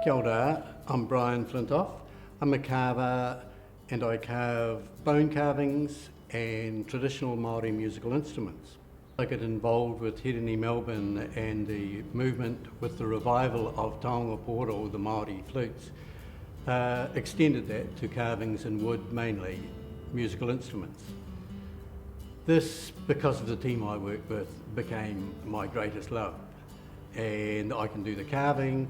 Kia ora, I'm Bryan Flintoff. I'm a carver and I carve bone carvings and traditional Māori musical instruments. I got involved with Hirini Melbourne and the movement with the revival of taonga poro, the Māori flutes, extended that to carvings in wood, mainly musical instruments. This, because of the team I work with, became my greatest love. And I can do the carving,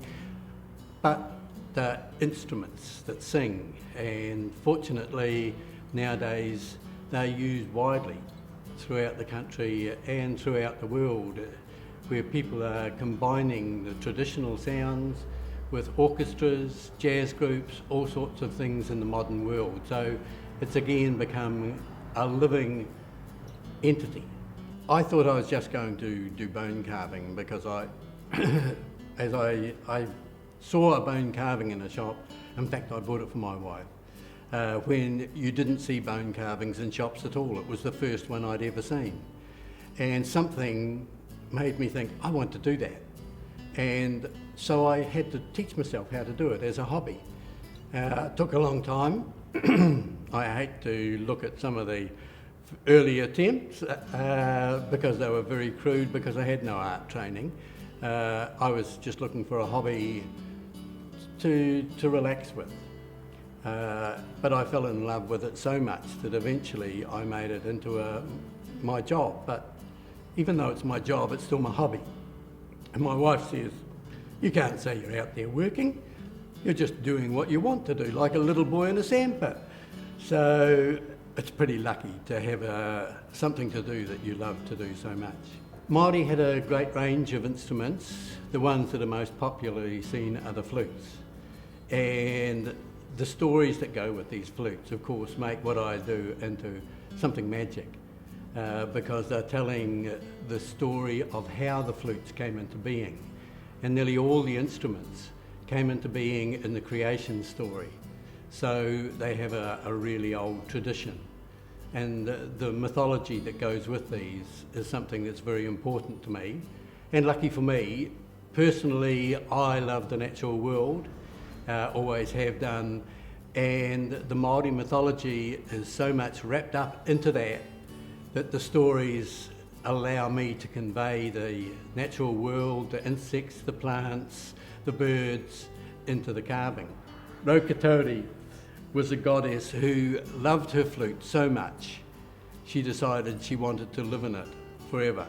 but the instruments that sing, and fortunately nowadays they're used widely throughout the country and throughout the world, where people are combining the traditional sounds with orchestras, jazz groups, all sorts of things in the modern world. So it's again become a living entity. I thought I was just going to do bone carving because I saw a bone carving in a shop. In fact, I bought it for my wife. When you didn't see bone carvings in shops at all. It was the first one I'd ever seen. And something made me think, I want to do that. And so I had to teach myself how to do it as a hobby. It took a long time. I hate to look at some of the early attempts because they were very crude, because I had no art training. I was just looking for a hobby to relax with. But I fell in love with it so much that eventually I made it into my job. But even though it's my job, it's still my hobby. And my wife says, you can't say you're out there working, you're just doing what you want to do, like a little boy in a sandpit. So it's pretty lucky to have something to do that you love to do so much. Māori had a great range of instruments. The ones that are most popularly seen are the flutes. And the stories that go with these flutes, of course, make what I do into something magic, because they're telling the story of how the flutes came into being. And nearly all the instruments came into being in the creation story. So they have a really old tradition. And the mythology that goes with these is something that's very important to me. And lucky for me, personally, I love the natural world, always have done. And the Māori mythology is so much wrapped up into that the stories allow me to convey the natural world, the insects, the plants, the birds, into the carving. Rokatori was a goddess who loved her flute so much, she decided she wanted to live in it forever.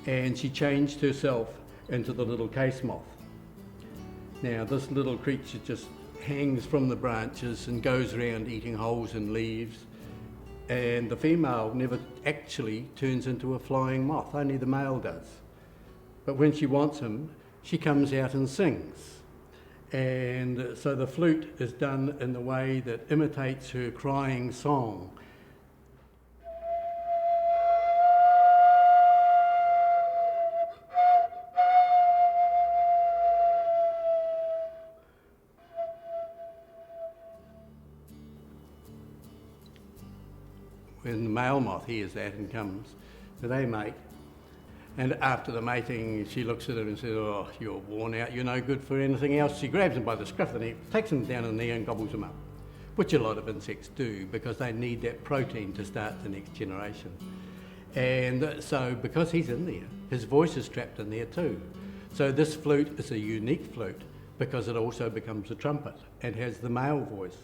And she changed herself into the little case moth. Now this little creature just hangs from the branches and goes around eating holes in leaves. And the female never actually turns into a flying moth, only the male does. But when she wants him, she comes out and sings. And so the flute is done in the way that imitates her crying song. When the male moth hears that and comes, they mate. And after the mating, she looks at him and says, oh, you're worn out, you're no good for anything else. She grabs him by the scruff of the neck, takes him down in the knee and gobbles him up, which a lot of insects do because they need that protein to start the next generation. And so because he's in there, his voice is trapped in there too. So this flute is a unique flute because it also becomes a trumpet and has the male voice.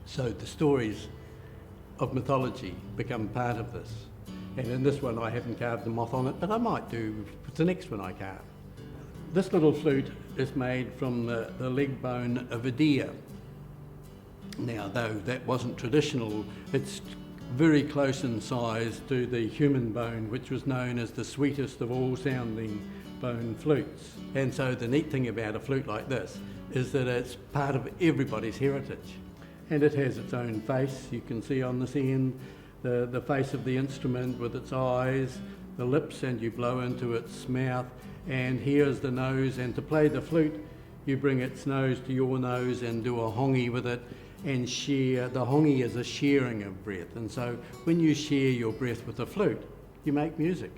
So the stories of mythology become part of this. And in this one I haven't carved the moth on it, but I might do with the next one I carve. This little flute is made from the leg bone of a deer. Now, though that wasn't traditional, it's very close in size to the human bone, which was known as the sweetest of all sounding bone flutes. And so the neat thing about a flute like this is that it's part of everybody's heritage. And it has its own face. You can see on this end the face of the instrument with its eyes, the lips, and you blow into its mouth. And here's the nose, and to play the flute, you bring its nose to your nose and do a hongi with it, and share. The hongi is a sharing of breath, and so when you share your breath with the flute, you make music.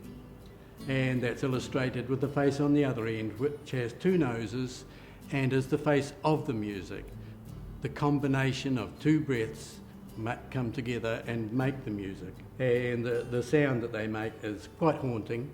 And that's illustrated with the face on the other end, which has two noses and is the face of the music. The combination of two breaths come together and make the music. And the sound that they make is quite haunting.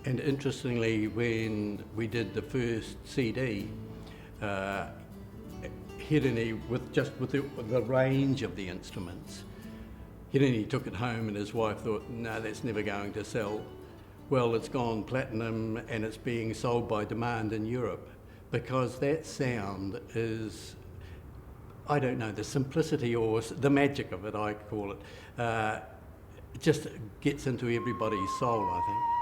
And interestingly, when we did the first CD, Hirini, with the range of the instruments, Hirini took it home and his wife thought, no, that's never going to sell. Well, it's gone platinum and it's being sold by demand in Europe because that sound is, I don't know, the simplicity or the magic of it, I call it, just gets into everybody's soul, I think.